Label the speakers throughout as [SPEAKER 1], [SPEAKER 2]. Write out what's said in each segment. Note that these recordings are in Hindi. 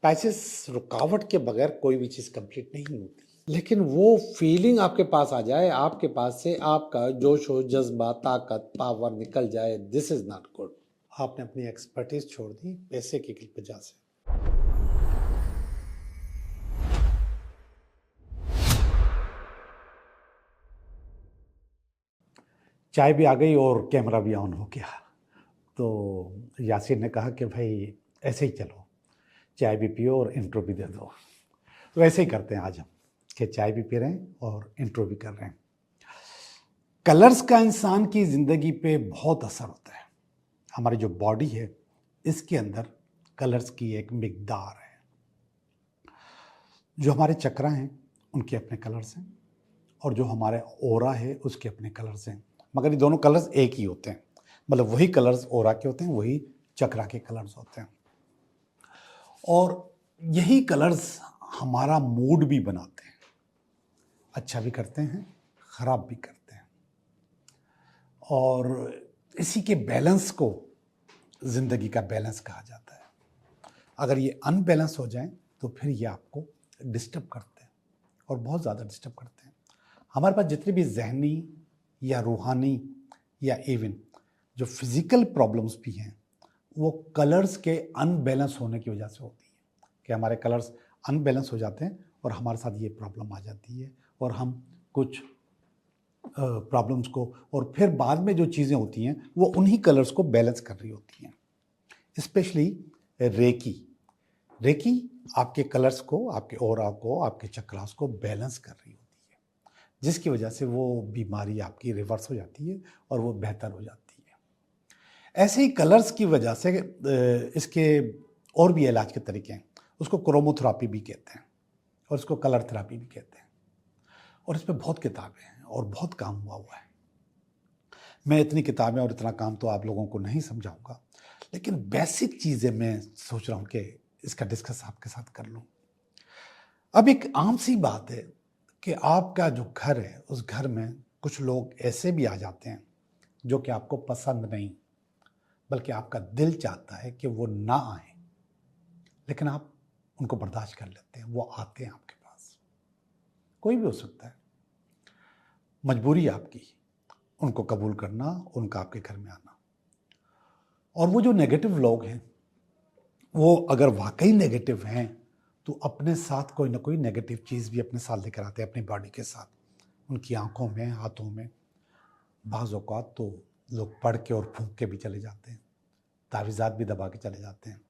[SPEAKER 1] पैचेस रुकावट के बगैर कोई भी चीज़ कंप्लीट नहीं होती, लेकिन वो फीलिंग आपके पास आ जाए, आपके पास से आपका जोश हो, जज्बा, ताकत, पावर निकल जाए, दिस इज नॉट गुड। आपने अपनी एक्सपर्टीज छोड़ दी पैसे की वजह से। चाय भी आ गई और कैमरा भी ऑन हो गया। तो यासिर ने कहा कि भाई ऐसे ही चलो, चाय भी पियो और इंट्रो भी दे दो। तो ऐसे ही करते हैं आज हम, कि चाय भी पी रहे हैं और इंट्रो भी कर रहे हैं। कलर्स का इंसान की ज़िंदगी पे बहुत असर होता है। हमारी जो बॉडी है इसके अंदर कलर्स की एक मिकदार है। जो हमारे चक्रा हैं उनके अपने कलर्स हैं और जो हमारे ओरा है उसके अपने कलर्स हैं, मगर ये दोनों कलर्स एक ही होते हैं। मतलब वही कलर्स ओरा के होते हैं, वही चक्रा के कलर्स होते हैं। और यही कलर्स हमारा मूड भी बनाते हैं, अच्छा भी करते हैं, ख़राब भी करते हैं। और इसी के बैलेंस को ज़िंदगी का बैलेंस कहा जाता है। अगर ये अनबैलेंस हो जाए तो फिर ये आपको डिस्टर्ब करते हैं और बहुत ज़्यादा डिस्टर्ब करते हैं। हमारे पास जितनी भी जहनी या रूहानी या इवन जो फिज़िकल प्रॉब्लम्स भी हैं वो कलर्स के अनबैलेंस होने की वजह से होती है, कि हमारे कलर्स अनबैलेंस हो जाते हैं और हमारे साथ ये प्रॉब्लम आ जाती है और हम कुछ प्रॉब्लम्स को, और फिर बाद में जो चीज़ें होती हैं वो उन्हीं कलर्स को बैलेंस कर रही होती हैं। स्पेशली रेकी रेकी आपके कलर्स को, आपके ऑरा को, आपके चक्रास को बैलेंस कर रही होती है, जिसकी वजह से वो बीमारी आपकी रिवर्स हो जाती है और वो बेहतर हो जाती है। ऐसे ही कलर्स की वजह से इसके और भी इलाज के तरीके हैं। उसको क्रोमोथेरापी भी कहते हैं और इसको कलर थेरापी भी कहते हैं, और इस पर बहुत किताबें हैं और बहुत काम हुआ है। मैं इतनी किताबें और इतना काम तो आप लोगों को नहीं समझाऊंगा, लेकिन बेसिक चीज़ें मैं सोच रहा हूँ कि इसका डिस्कस आपके साथ कर लूँ। अब एक आम सी बात है कि आपका जो घर है उस घर में कुछ लोग ऐसे भी आ जाते हैं जो कि आपको पसंद नहीं, बल्कि आपका दिल चाहता है कि वो ना आए, लेकिन आप उनको बर्दाश्त कर लेते हैं। वो आते हैं आपके पास, कोई भी हो सकता है, मजबूरी आपकी उनको कबूल करना, उनका आपके घर में आना। और वो जो नेगेटिव लोग हैं वो अगर वाकई नेगेटिव हैं तो अपने साथ कोई ना कोई नेगेटिव चीज़ भी अपने साथ लेकर आते हैं, अपनी बॉडी के साथ, उनकी आंखों में, हाथों में। बाज़ औक़ात तो लोग पढ़ के और फूंक के भी चले जाते हैं, तावीज़ात भी दबा के चले जाते हैं,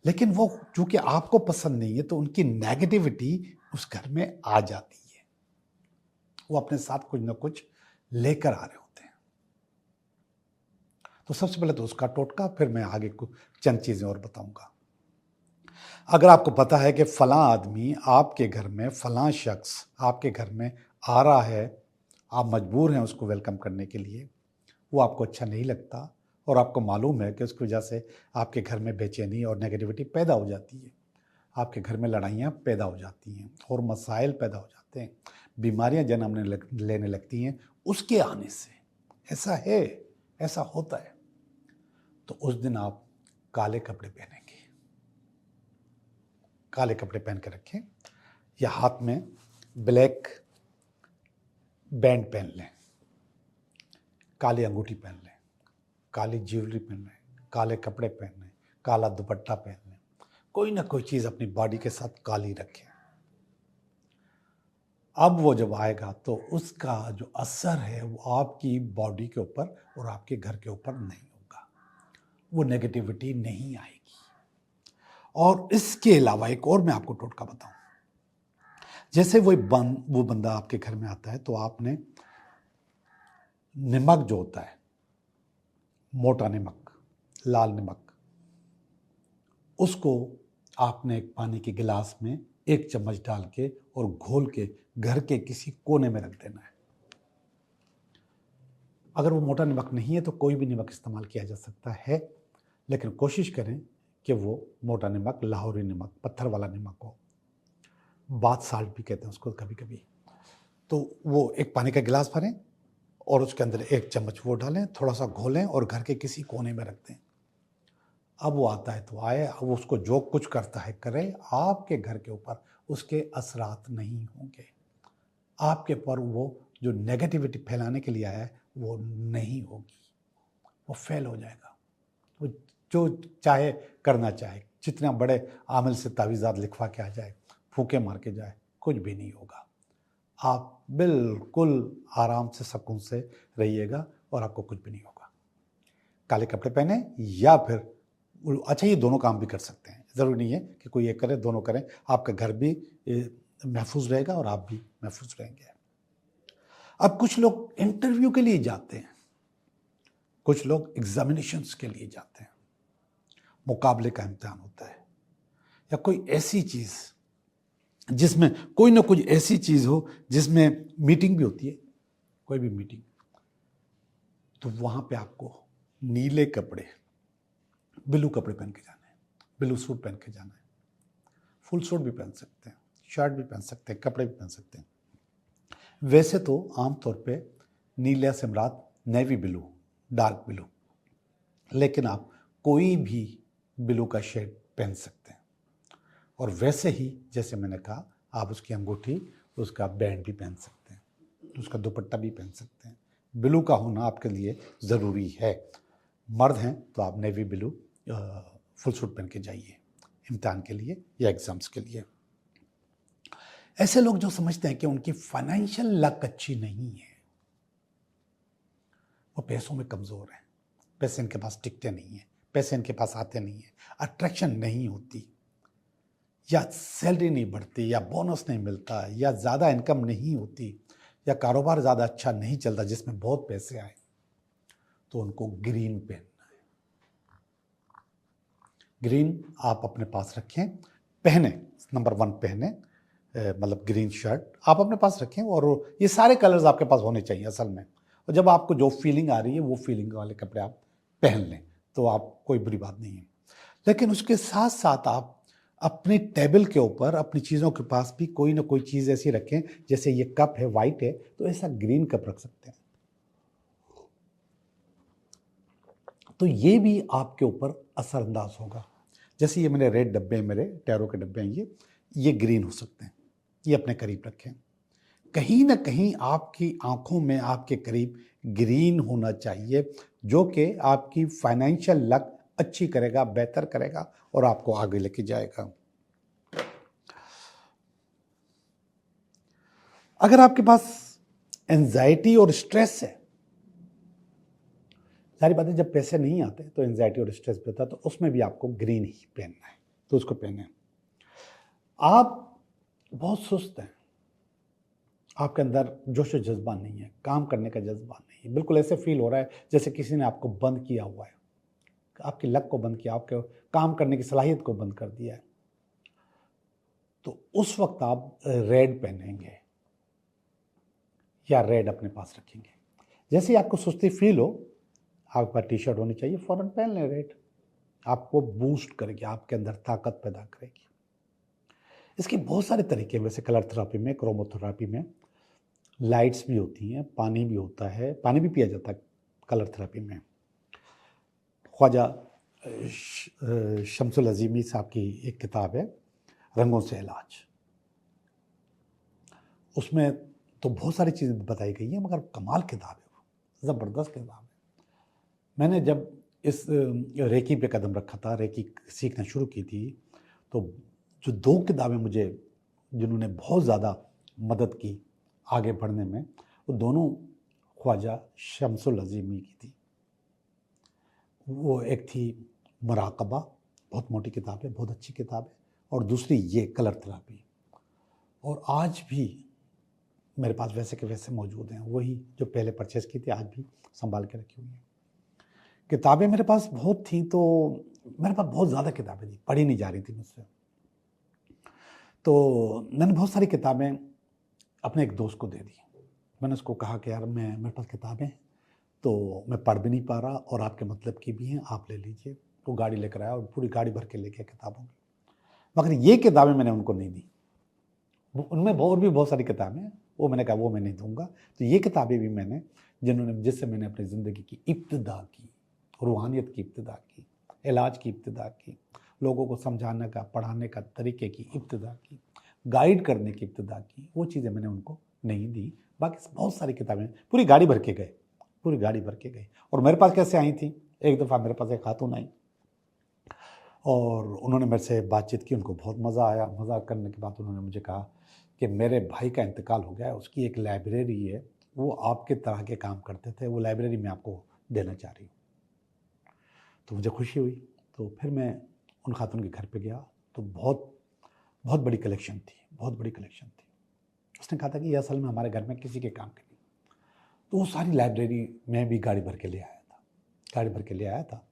[SPEAKER 1] लेकिन वो चूँकि आपको पसंद नहीं है तो उनकी नेगेटिविटी उस घर में आ जाती है। वो अपने साथ कुछ ना कुछ लेकर आ रहे होते हैं। तो सबसे पहले तो उसका टोटका, फिर मैं आगे कुछ चंद चीज़ें और बताऊंगा। अगर आपको पता है कि फलां आदमी आपके घर में, फलां शख्स आपके घर में आ रहा है, आप मजबूर हैं उसको वेलकम करने के लिए, वो आपको अच्छा नहीं लगता और आपको मालूम है कि उसकी वजह से आपके घर में बेचैनी और नेगेटिविटी पैदा हो जाती है, आपके घर में लड़ाइयाँ पैदा हो जाती हैं और मसाइल पैदा हो जाते हैं, बीमारियाँ जन्म लेने लगती हैं उसके आने से। ऐसा है, ऐसा होता है। तो उस दिन आप काले कपड़े पहनेंगे, काले कपड़े पहन के रखें, या हाथ में ब्लैक बैंड पहन लें, काली अंगूठी पहन लें, काली ज्वेलरी पहन लें, काले कपड़े पहन लें, काला दुपट्टा पहन लें, कोई ना कोई चीज़ अपनी बॉडी के साथ काली रखें। अब वो जब आएगा तो उसका जो असर है वो आपकी बॉडी के ऊपर और आपके घर के ऊपर नहीं होगा, वो नेगेटिविटी नहीं आएगी। और इसके अलावा एक और मैं आपको टोटका बताऊं। जैसे वो बंदा आपके घर में आता है तो आपने नमक जो होता है, मोटा नमक, लाल नमक, उसको आपने एक पानी के गिलास में 1 चम्मच डाल के और घोल के घर के किसी कोने में रख देना है। अगर वो मोटा नमक नहीं है तो कोई भी नमक इस्तेमाल किया जा सकता है, लेकिन कोशिश करें कि वो मोटा नमक, लाहौरी नमक, पत्थर वाला नमक हो, बाथ साल्ट भी कहते हैं उसको कभी कभी। तो वो एक पानी का गिलास भरें और उसके अंदर 1 चम्मच वो डालें, थोड़ा सा घोलें और घर के किसी कोने में रख दें। अब वो आता है तो आए, अब उसको जो कुछ करता है करे, आपके घर के ऊपर उसके असरात नहीं होंगे। आपके पर वो जो नेगेटिविटी फैलाने के लिए आया है वो नहीं होगी, वो फेल हो जाएगा। वो जो चाहे करना चाहे, जितना बड़े आमिल से तावीज़ात लिखवा के आ जाए, फूके मार के जाए, कुछ भी नहीं होगा। आप बिल्कुल आराम से सुकून से रहिएगा और आपको कुछ भी नहीं होगा। काले कपड़े पहने या फिर अच्छा, ये दोनों काम भी कर सकते हैं, ज़रूरी नहीं है कि कोई एक करे, दोनों करें। आपका घर भी महफूज रहेगा और आप भी महफूज रहेंगे। अब कुछ लोग इंटरव्यू के लिए जाते हैं, कुछ लोग एग्जामिनेशंस के लिए जाते हैं, मुकाबले का इम्तिहान होता है, या कोई ऐसी चीज़ जिसमें कोई ना कुछ ऐसी चीज़ हो जिसमें मीटिंग भी होती है, कोई भी मीटिंग, तो वहाँ पे आपको नीले कपड़े, ब्लू कपड़े पहन के जाना है, ब्लू सूट पहन के जाना है। फुल सूट भी पहन सकते हैं, शर्ट भी पहन सकते हैं, कपड़े भी पहन सकते हैं। वैसे तो आमतौर पे नीला से मुराद नेवी ब्लू, डार्क ब्लू, लेकिन आप कोई भी ब्लू का शेड पहन सकते हैं। और वैसे ही जैसे मैंने कहा, आप उसकी अंगूठी, उसका बैंड भी पहन सकते हैं, उसका दुपट्टा भी पहन सकते हैं। ब्लू का होना आपके लिए ज़रूरी है। मर्द हैं तो आप नेवी ब्लू फुल सूट पहन के जाइए इम्तिहान के लिए या एग्ज़ाम्स के लिए। ऐसे लोग जो समझते हैं कि उनकी फाइनेंशियल लक अच्छी नहीं है, वो पैसों में कमज़ोर हैं, पैसे इनके पास टिकते नहीं हैं, पैसे इनके पास आते नहीं हैं, अट्रैक्शन नहीं होती, या सैलरी नहीं बढ़ती, या बोनस नहीं मिलता, या ज़्यादा इनकम नहीं होती, या कारोबार ज़्यादा अच्छा नहीं चलता जिसमें बहुत पैसे आए, तो उनको ग्रीन पहनना है। ग्रीन आप अपने पास रखें, पहने, नंबर 1 पहने, मतलब ग्रीन शर्ट आप अपने पास रखें, और ये सारे कलर्स आपके पास होने चाहिए असल में। और जब आपको जो फीलिंग आ रही है वो फीलिंग वाले कपड़े आप पहन लें तो आप कोई बुरी बात नहीं है। लेकिन उसके साथ साथ आप अपनी टेबल के ऊपर अपनी चीज़ों के पास भी कोई ना कोई चीज़ ऐसी रखें, जैसे ये कप है, वाइट है, तो ऐसा ग्रीन कप रख सकते हैं। तो ये भी आपके ऊपर असरअंदाज होगा। जैसे ये मेरे रेड डब्बे, मेरे टैरो के डब्बे हैं, ये ग्रीन हो सकते हैं, ये अपने करीब रखें। कहीं ना कहीं आपकी आंखों में आपके करीब ग्रीन होना चाहिए, जो कि आपकी फाइनेंशियल लक अच्छी करेगा, बेहतर करेगा और आपको आगे लेके जाएगा। अगर आपके पास एंजाइटी और स्ट्रेस है, सारी बातें, जब पैसे नहीं आते तो एंजाइटी और स्ट्रेस भी होता है, तो उसमें भी आपको ग्रीन ही पहनना है, तो उसको पहने। आप बहुत सुस्त हैं, आपके अंदर जोश और जज्बा नहीं है, काम करने का जज्बा नहीं है, बिल्कुल ऐसे फील हो रहा है जैसे किसी ने आपको बंद किया हुआ है, आपकी लक को बंद किया, आपके काम करने की सलाहियत को बंद कर दिया है, तो उस वक्त आप रेड पहनेंगे या रेड अपने पास रखेंगे। जैसे ही आपको सुस्ती फील हो, आपके पास टी शर्ट होनी चाहिए, फ़ौरन पहन लें रेड, आपको बूस्ट करेगी, आपके अंदर ताकत पैदा करेगी। इसके बहुत सारे तरीके हैं वैसे कलर थेरापी में, क्रोमोथेरापी में। लाइट्स भी होती हैं, पानी भी होता है, पानी भी पिया जाता है कलर थेरापी में। ख्वाजा शम्सुल अज़ीमी साहब की एक किताब है, रंगों से इलाज, उसमें तो बहुत सारी चीज़ें बताई गई हैं, मगर कमाल किताब है, वो ज़बरदस्त किताब है। मैंने जब इस रेकी पे कदम रखा था, रेकी सीखना शुरू की थी, तो जो 2 किताबें मुझे जिन्होंने बहुत ज़्यादा मदद की आगे बढ़ने में, वो दोनों ख्वाजा शम्सुल अज़ीमी की थी। वो एक थी मुराक़बा, बहुत मोटी किताब है, बहुत अच्छी किताब है, और दूसरी ये कलर थेरापी। और आज भी मेरे पास वैसे के वैसे मौजूद हैं, वही जो पहले परचेज़ की थी, आज भी संभाल के रखी हुई हैं। किताबें मेरे पास बहुत थी, तो मेरे पास बहुत ज़्यादा किताबें थी, पढ़ी नहीं जा रही थी मुझसे, तो मैंने बहुत सारी किताबें अपने एक दोस्त को दे दी। मैंने उसको कहा कि यार मेरे पास किताबें हैं, तो मैं पढ़ भी नहीं पा रहा और आपके मतलब की भी हैं, आप ले लीजिए। वो गाड़ी लेकर आया और पूरी गाड़ी भर के ले गया किताबों की। मगर ये किताबें मैंने उनको नहीं दी, उनमें और भी बहुत सारी किताबें हैं, वो मैंने कहा वो मैं नहीं दूंगा। तो ये किताबें भी मैंने, जिससे मैंने अपनी ज़िंदगी की इब्तिदा की, रूहानियत की इब्तिदा की, इलाज की इब्तिदा की, लोगों को समझाने का, पढ़ाने का तरीके की इब्तिदा की, गाइड करने की इब्तिदा की, वो चीज़ें मैंने उनको नहीं दी। बाकी बहुत सारी किताबें पूरी गाड़ी भर के गए, पूरी गाड़ी भर के गए। और मेरे पास कैसे आई थी, एक दफ़ा मेरे पास एक खातून आई और उन्होंने मेरे से बातचीत की, उनको बहुत मज़ा आया। मज़ा करने के बाद उन्होंने मुझे कहा कि मेरे भाई का इंतकाल हो गया है, उसकी एक लाइब्रेरी है, वो आपके तरह के काम करते थे, वो लाइब्रेरी मैं आपको देना चाह रही हूँ। तो मुझे खुशी हुई। तो फिर मैं उन खातून के घर पे गया, तो बहुत बहुत बड़ी कलेक्शन थी, बहुत बड़ी कलेक्शन थी। उसने कहा था कि ये असल में हमारे घर में किसी के काम की नहीं। तो वो सारी लाइब्रेरी मैं भी गाड़ी भर के ले आया था, गाड़ी भर के ले आया था।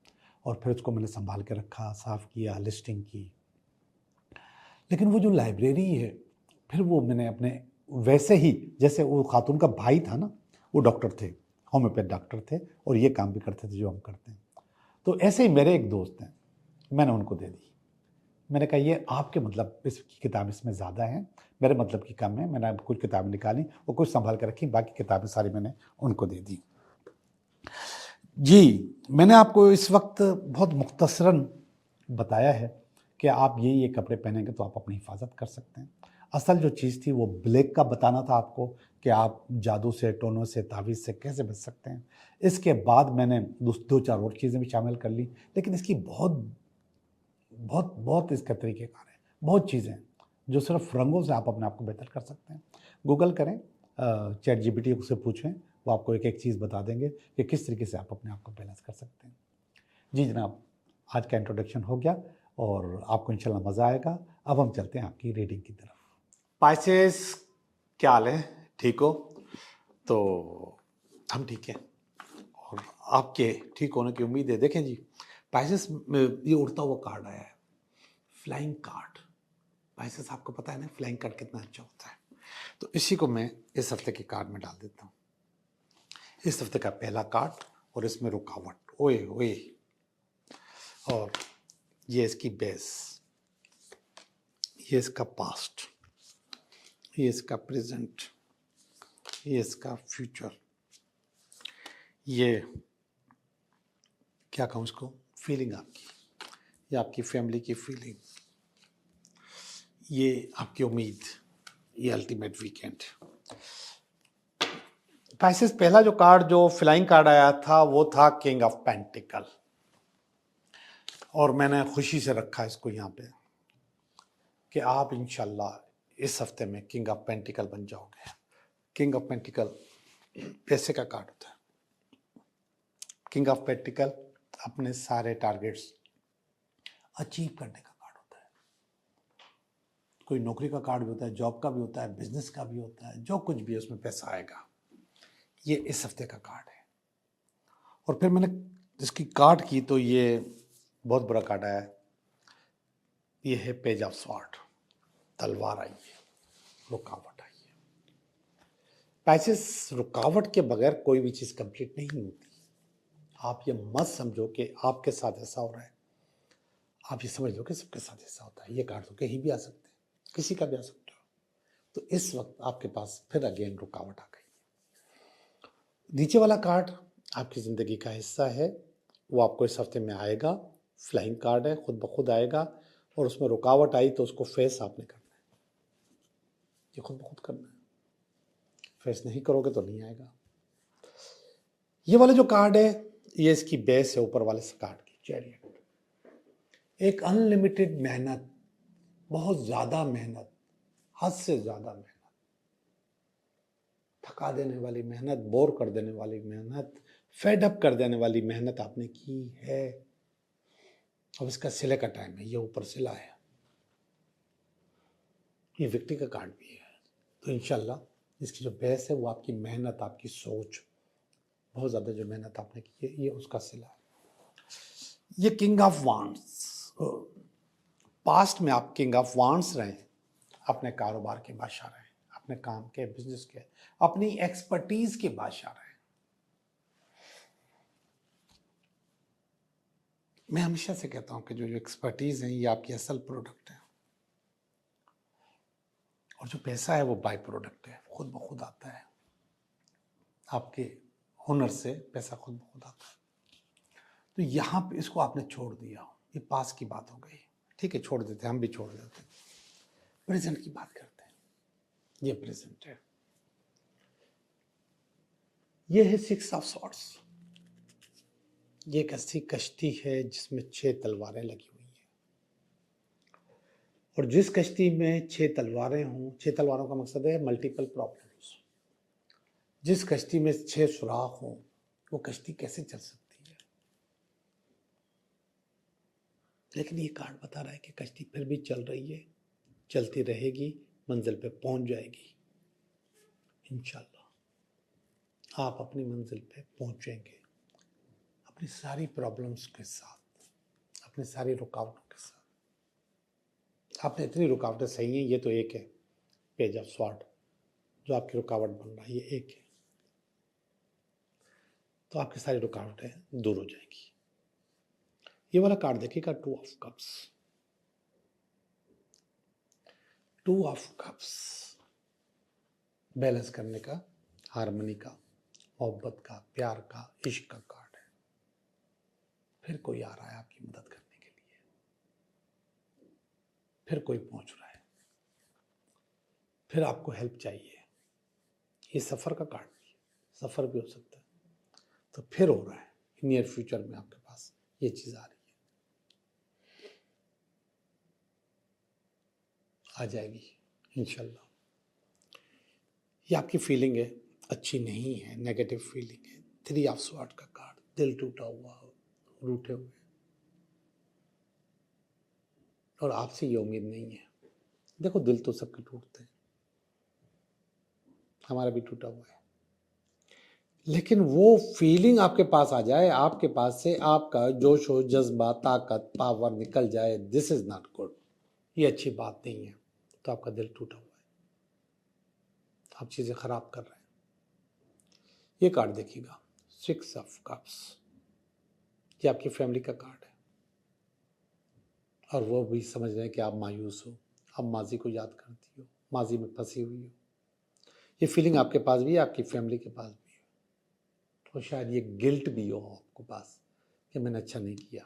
[SPEAKER 1] और फिर उसको मैंने संभाल के रखा, साफ़ किया, लिस्टिंग की। लेकिन वो जो लाइब्रेरी है, फिर वो मैंने अपने वैसे ही, जैसे वो खातून का भाई था ना, वो डॉक्टर थे, होम्योपैथ डॉक्टर थे, और ये काम भी करते थे जो हम करते हैं। तो ऐसे ही मेरे एक दोस्त हैं, मैंने उनको दे दी। मैंने कहा ये आपके मतलब इसकी किताब इसमें ज़्यादा हैं, मेरे मतलब की कम है। मैंने कुछ किताबें निकाली और कुछ संभाल कर रखी, बाकी किताबें सारी मैंने उनको दे दी। जी, मैंने आपको इस वक्त बहुत मुख्तसरन बताया है कि आप ये कपड़े पहनेंगे तो आप अपनी हिफाजत कर सकते हैं। असल जो चीज़ थी वो ब्लैक का बताना था आपको कि आप जादू से, टोनों से, तावीज़ से कैसे बच सकते हैं। इसके बाद मैंने दो चार और चीज़ें भी शामिल कर ली, लेकिन इसकी बहुत बहुत बहुत इसका तरीक़ेकार है, बहुत चीज़ें हैं जो सिर्फ रंगों से आप अपने आप को बेहतर कर सकते हैं। गूगल करें, चैट जीपीटी से पूछें, वो आपको एक एक चीज़ बता देंगे कि किस तरीके से आप अपने आप को बैलेंस कर सकते हैं। जी जनाब, आज का इंट्रोडक्शन हो गया और आपको इंशाल्लाह मज़ा आएगा। अब हम चलते हैं आपकी रीडिंग की तरफ। पाइसेस, क्या हाल है, ठीक हो? तो हम ठीक हैं और आपके ठीक होने की उम्मीद है। देखें जी, पाइसेस में ये उड़ता हुआ कार्ड आया है, फ्लाइंग कार्ड। पाइसेस, आपको पता है ना फ्लाइंग कार्ड कितना अच्छा होता है। तो इसी को मैं इस हफ्ते के कार्ड में डाल देता हूँ। इस हफ्ते का पहला कार्ड, और इसमें रुकावट, ओए ओए, और ये इसकी बेस, ये इसका पास्ट, ये इसका प्रेजेंट, ये इसका फ्यूचर, ये क्या कहूँ इसको, फीलिंग आपकी, ये आपकी फैमिली की फीलिंग, ये आपकी उम्मीद, ये अल्टीमेट वीकेंड। पाइसेस, पहला जो कार्ड, जो फ्लाइंग कार्ड आया था, वो था किंग ऑफ पेंटिकल, और मैंने खुशी से रखा इसको यहाँ पे कि आप इंशाल्लाह इस हफ्ते में किंग ऑफ पेंटिकल बन जाओगे। किंग ऑफ पेंटिकल पैसे का कार्ड होता है। किंग ऑफ पेंटिकल अपने सारे टारगेट्स अचीव करने का कार्ड होता है। कोई नौकरी का कार्ड भी होता है, जॉब का भी होता है, बिजनेस का भी होता है, जो कुछ भी है उसमें पैसा आएगा। ये इस हफ्ते का कार्ड है। और फिर मैंने इसकी कार्ड की तो ये बहुत बड़ा कार्ड आया है। ये है पेज ऑफ स्वॉर्ड, तलवार आई है, रुकावट आई है। पाइसेस, रुकावट के बगैर कोई भी चीज़ कंप्लीट नहीं होती। आप ये मत समझो कि आपके साथ ऐसा हो रहा है, आप ये समझ लो कि सबके साथ ऐसा होता है। ये कार्ड तो कहीं भी आ सकते हैं, किसी का भी आ सकते हो। तो इस वक्त आपके पास फिर अगेन रुकावट आ गई। नीचे वाला कार्ड आपकी ज़िंदगी का हिस्सा है, वो आपको इस हफ्ते में आएगा। फ्लाइंग कार्ड है, खुद ब खुद आएगा, और उसमें रुकावट आई तो उसको फेस आपने करना है। ये खुद ब खुद करना है, फेस नहीं करोगे तो नहीं आएगा। ये वाला जो कार्ड है, ये इसकी बेस है ऊपर वाले कार्ड की, चैरियट। एक अनलिमिटेड मेहनत, बहुत ज़्यादा मेहनत, हद से ज़्यादा मेहनत, थका देने वाली मेहनत, बोर कर देने वाली मेहनत, फेड अप कर देने वाली मेहनत आपने की है। अब इसका सिले का टाइम है। ये ऊपर सिला है, ये विक्ट्री का कार्ड भी है। तो इंशाल्लाह इसकी जो बेस है वो आपकी मेहनत, आपकी सोच, बहुत ज़्यादा जो मेहनत आपने की है, ये उसका सिला है। ये किंग ऑफ वांड्स, पास्ट में आप किंग ऑफ वांड्स रहे, अपने कारोबार के बादशाह रहे, अपने काम के, बिजनेस के, अपनी एक्सपर्टीज के बादशाह रहे। मैं हमेशा से कहता हूं कि जो एक्सपर्टीज है ये आपकी असल प्रोडक्ट है, और जो पैसा है वो बाय प्रोडक्ट है, खुद ब खुद आता है। आपके हुनर से पैसा खुद ब खुद आता है। तो यहाँ पे इसको आपने छोड़ दिया, ये पास की बात हो गई, ठीक है, छोड़ देते हैं, हम भी छोड़ देते हैं। प्रेजेंट की बात करते हैं, ये प्रेजेंट है, ये है 6 ऑफ सॉर्ड्स। ये कैसी कश्ती है जिसमें 6 तलवारें लगी हुई हैं, और जिस कश्ती में 6 तलवारें हों, 6 तलवारों का मकसद है मल्टीपल प्रॉब्लम्स। जिस कश्ती में 6 सुराख हों, वो कश्ती कैसे चल सकती है? लेकिन ये कार्ड बता रहा है कि कश्ती फिर भी चल रही है, चलती रहेगी, मंजिल पे पहुंच जाएगी इंशाल्लाह। आप अपनी मंजिल पे पहुंचेंगे अपनी सारी प्रॉब्लम्स के साथ, अपनी सारी रुकावटों के साथ। आपने इतनी रुकावटें सही हैं, ये तो एक है पेज ऑफ स्वॉर्ड जो आपकी रुकावट बन रहा है, ये एक है, तो आपकी सारी रुकावटें दूर हो जाएगी। ये वाला कार्ड देखिएगा, 2 of cups. 2 of cups balance करने का, हार्मनी का, मोहब्बत का, प्यार का, इश्क का कार्ड है। फिर कोई आ रहा है आपकी मदद करने के लिए, फिर कोई पहुंच रहा है, फिर आपको हेल्प चाहिए। ये सफ़र का कार्ड भी है, सफ़र भी हो सकता है, तो फिर हो रहा है नियर फ्यूचर में आपके पास ये चीज़ आ रही है, आ जाएगी इंशाल्लाह। ये आपकी फीलिंग है, अच्छी नहीं है, नेगेटिव फीलिंग है। 3 ऑफ स्वॉर्ड का कार्ड, दिल टूटा हुआ, रूठे हुए, और आपसे ये उम्मीद नहीं है। देखो दिल तो सबके टूटते हैं, हमारा भी टूटा हुआ है, लेकिन वो फीलिंग आपके पास आ जाए, आपके पास से आपका जोश हो, जज्बा, ताकत, पावर निकल जाए, दिस इज नॉट गुड, ये अच्छी बात नहीं है। तो आपका दिल टूटा हुआ है, आप चीज़ें खराब कर रहे हैं। ये कार्ड देखिएगा, 6 ऑफ कप्स, ये आपकी फैमिली का कार्ड है, और वो भी समझ रहे हैं कि आप मायूस हो, आप माजी को याद करती हो, माजी में फंसी हुई हो। ये फीलिंग आपके पास भी है, आपकी फैमिली के पास भी है, और शायद ये गिल्ट भी हो आपके पास कि मैंने अच्छा नहीं किया,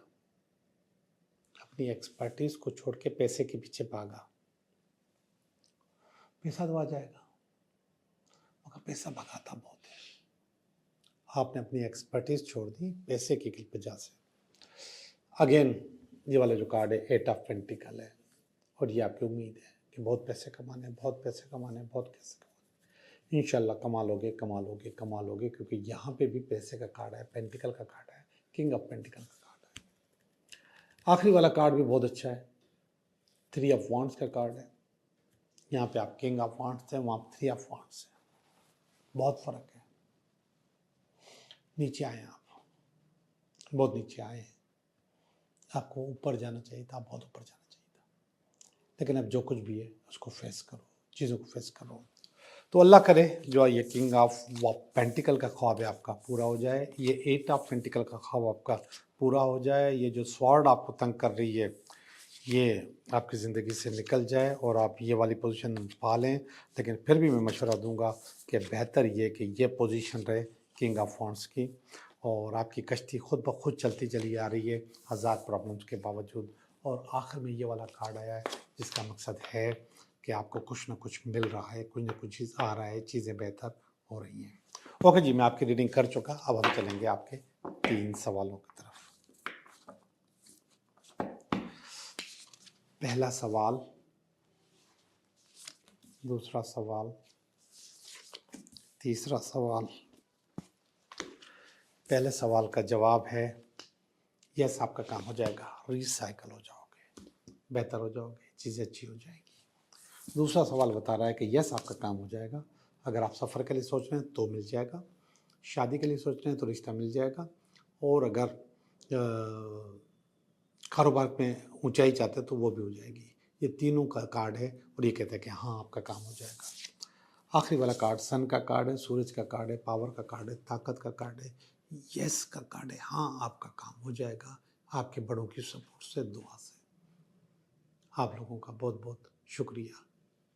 [SPEAKER 1] अपनी एक्सपर्टीज को छोड़ के पैसे के पीछे भागा। पैसा तो आ जाएगा, मगर पैसा भगाता बहुत है। आपने अपनी एक्सपर्टीज छोड़ दी पैसे की वजह से। अगेन ये वाला जो कार्ड है 8 ऑफ पेंटिकल है, और ये आपकी उम्मीद है कि बहुत पैसे कमाने, बहुत पैसे कमाने, बहुत पैसे कमाने। इंशाल्लाह कमा लोगे, कमा लोगे, कमा लोगे, क्योंकि यहाँ पे भी पैसे का कार्ड है, पेंटिकल का कार्ड है, किंग ऑफ पेंटिकल का कार्ड है। आखिरी वाला कार्ड भी बहुत अच्छा है, 3 ऑफ वांड्स का कार्ड है। यहाँ पे आप किंग ऑफ वांड्स हैं, वहाँ 3 ऑफ वांड्स है, बहुत फर्क है। नीचे आए आप, बहुत नीचे आए हैं, आपको ऊपर जाना चाहिए था, बहुत ऊपर जाना चाहिए था, लेकिन अब जो कुछ भी है उसको फेस करो, चीज़ों को फेस करो। तो अल्लाह करे जो ये किंग ऑफ पेंटिकल का ख्वाब है आपका पूरा हो जाए, ये 8 ऑफ पेंटिकल का ख्वाब आपका पूरा हो जाए, ये जो स्वॉर्ड आपको तंग कर रही है ये आपकी ज़िंदगी से निकल जाए और आप ये वाली पोजीशन पा लें। लेकिन फिर भी मैं मशवरा दूंगा कि बेहतर ये कि ये पोजीशन रहे किंग ऑफ वांड्स की, और आपकी कश्ती खुद ब खुद चलती चली आ रही है हज़ार प्रॉब्लम्स के बावजूद। और आखिर में ये वाला कार्ड आया है जिसका मकसद है कि आपको कुछ ना कुछ मिल रहा है, कुछ ना कुछ चीज़ आ रहा है, चीज़ें बेहतर हो रही हैं। ओके जी, मैं आपकी रीडिंग कर चुका, अब हम चलेंगे आपके 3 सवालों की तरफ। पहला सवाल, दूसरा सवाल, तीसरा सवाल। पहले सवाल का जवाब है यस, आपका काम हो जाएगा, रिसाइकल हो जाओगे, बेहतर हो जाओगे, चीज़ें अच्छी हो जाएगी। दूसरा सवाल बता रहा है कि यस, आपका काम हो जाएगा, अगर आप सफ़र के लिए सोच रहे हैं तो मिल जाएगा, शादी के लिए सोच रहे हैं तो रिश्ता मिल जाएगा, और अगर कारोबार में ऊंचाई चाहते हैं तो वो भी हो जाएगी। ये तीनों का कार्ड है और ये कहता है कि हाँ आपका काम हो जाएगा। आखिरी वाला कार्ड सन का कार्ड है, सूरज का कार्ड है, पावर का कार्ड है, ताकत का कार्ड है, यस का कार्ड है, हाँ आपका काम हो जाएगा आपके बड़ों की सपोर्ट से, दुआ से। आप लोगों का बहुत बहुत शुक्रिया।